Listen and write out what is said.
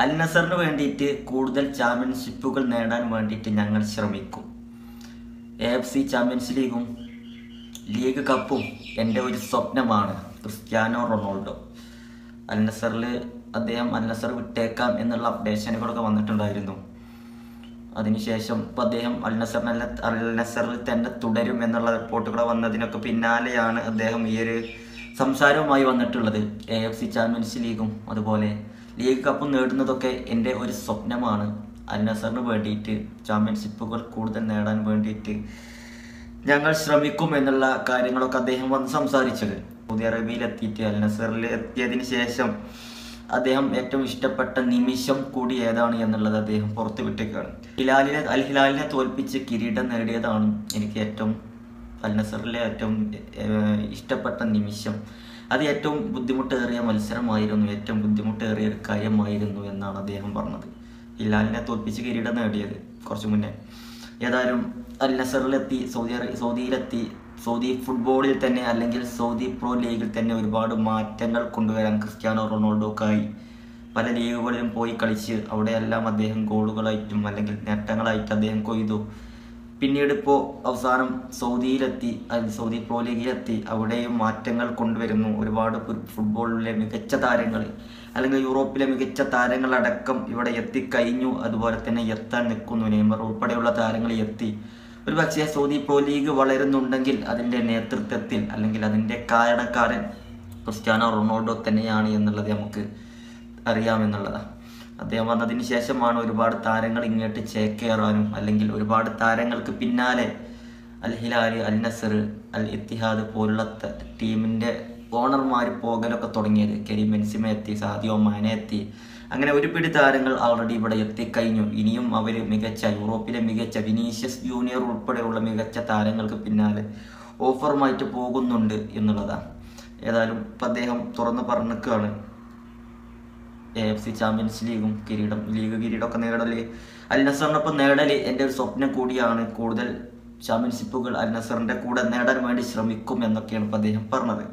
അൽ നസറിന് വേണ്ടിയിട്ട് കൂടുതൽ ചാമ്പ്യൻഷിപ്പുകൾ നേടാൻ വേണ്ടിയിട്ട് ഞങ്ങൾ ശ്രമിക്കും. AFC ചാമ്പ്യൻസ് ലീഗും ലീഗ് കപ്പും എൻ്റെ ഒരു സ്വപ്നമാണ്. ക്രിസ്ത്യാനോ റൊണാൾഡോ അൽ നസർ വിട്ടേക്കാം എന്നുള്ള അപ്ഡേഷനുകളൊക്കെ വന്നിട്ടുണ്ടായിരുന്നു. അതിനുശേഷം ഇപ്പോൾ അദ്ദേഹം അൽ നസറിൽ തന്നെ തുടരും എന്നുള്ള റിപ്പോർട്ടുകൾ വന്നതിനൊക്കെ പിന്നാലെയാണ് അദ്ദേഹം ഈ ഒരു സംസാരവുമായി വന്നിട്ടുള്ളത്. AFC ചാമ്പ്യൻസ് ലീഗും അതുപോലെ ലീഗ് കപ്പും നേടുന്നതൊക്കെ എൻ്റെ ഒരു സ്വപ്നമാണ്. അൽ നസറിന് വേണ്ടിയിട്ട് ചാമ്പ്യൻഷിപ്പുകൾ കൂടുതൽ നേടാൻ വേണ്ടിയിട്ട് ഞങ്ങൾ ശ്രമിക്കും എന്നുള്ള കാര്യങ്ങളൊക്കെ അദ്ദേഹം വന്ന് സംസാരിച്ചത്. സൗദി അറേബ്യയിൽ എത്തിയിട്ട് അൽ നസറിൽ എത്തിയതിന് ശേഷം അദ്ദേഹം ഏറ്റവും ഇഷ്ടപ്പെട്ട നിമിഷം കൂടി ഏതാണ് എന്നുള്ളത് അദ്ദേഹം പുറത്തു വിട്ടേക്കാണ്. അൽ ഹിലാലിനെ തോൽപ്പിച്ച് കിരീടം നേടിയതാണ് എനിക്ക് അൽ നസറിലെ ഏറ്റവും ഇഷ്ടപ്പെട്ട നിമിഷം. അത് ഏറ്റവും ബുദ്ധിമുട്ടേറിയ മത്സരമായിരുന്നു, ഏറ്റവും ബുദ്ധിമുട്ടേറിയ ഒരു കാര്യമായിരുന്നു എന്നാണ് അദ്ദേഹം പറഞ്ഞത്. ഹിലാലിനെ തോൽപ്പിച്ച് കിരീടം നേടിയത് കുറച്ച് മുന്നേ. ഏതായാലും അൽ നസറിലെത്തി, സൗദിയിലെത്തി. സൗദി ഫുട്ബോളിൽ തന്നെ അല്ലെങ്കിൽ സൗദി പ്രോ ലീഗിൽ തന്നെ ഒരുപാട് മാറ്റങ്ങൾ കൊണ്ടുവരാൻ ക്രിസ്ത്യാനോ റൊണാൾഡോക്കായി. പല ലീഗുകളിലും പോയി കളിച്ച് അവിടെയെല്ലാം അദ്ദേഹം ഗോളുകളായിട്ടും അല്ലെങ്കിൽ നേട്ടങ്ങളായിട്ട് അദ്ദേഹം കൊയ്തു. പിന്നീട് ഇപ്പോൾ അവസാനം സൗദി പ്രോ ലീഗിലെത്തി. അവിടെയും മാറ്റങ്ങൾ കൊണ്ടുവരുന്നു. ഒരുപാട് ഫുട്ബോളിലെ മികച്ച താരങ്ങൾ അല്ലെങ്കിൽ യൂറോപ്പിലെ മികച്ച താരങ്ങളടക്കം ഇവിടെ എത്തിക്കഴിഞ്ഞു. അതുപോലെ തന്നെ എത്താൻ നിൽക്കുന്നു. നെയ്മർ ഉൾപ്പെടെയുള്ള താരങ്ങൾ എത്തി. ഒരു പക്ഷേ സൗദി പ്രോ ലീഗ് വളരുന്നുണ്ടെങ്കിൽ അതിൻ്റെ നേതൃത്വത്തിൽ അല്ലെങ്കിൽ അതിൻ്റെ കാരണക്കാരൻ ക്രിസ്ത്യാനോ റൊണാൾഡോ തന്നെയാണ് എന്നുള്ളത് നമുക്ക് അറിയാമെന്നുള്ളതാണ്. അദ്ദേഹം വന്നതിന് ശേഷമാണ് ഒരുപാട് താരങ്ങൾ ഇങ്ങോട്ട് ചേക്കേറാനും അല്ലെങ്കിൽ ഒരുപാട് താരങ്ങൾക്ക് പിന്നാലെ അൽ ഹിലാൽ, അൽ നസർ, അൽ ഇത്തിഹാദ് പോലുള്ള ടീമിൻ്റെ ഓണർമാർ പോകലൊക്കെ തുടങ്ങിയത്. കരീം ബെൻസിമ എത്തി, സാദിയോ മാനെ എത്തി. അങ്ങനെ ഒരു പിടി താരങ്ങൾ ഓൾറെഡി ഇവിടെ എത്തിക്കഴിഞ്ഞു. ഇനിയും അവർ യൂറോപ്പിലെ മികച്ച വിനീഷ്യസ് ജൂനിയർ ഉൾപ്പെടെയുള്ള മികച്ച താരങ്ങൾക്ക് പിന്നാലെ ഓഫറുമായിട്ട് പോകുന്നുണ്ട് എന്നുള്ളതാണ്. ഏതായാലും ഇപ്പം അദ്ദേഹം തുറന്ന് പറഞ്ഞിരിക്കുകയാണ്. AFC ചാമ്പ്യൻസ് ലീഗും ലീഗ് കിരീടമൊക്കെ നേടല് അൽ നസറിനൊപ്പം നേടല് എൻ്റെ ഒരു സ്വപ്നം കൂടിയാണ്. കൂടുതൽ ചാമ്പ്യൻഷിപ്പുകൾ അൽ നസറിൻ്റെ കൂടെ നേടാൻ വേണ്ടി ശ്രമിക്കും എന്നൊക്കെയാണ് ഇപ്പം അദ്ദേഹം പറഞ്ഞത്.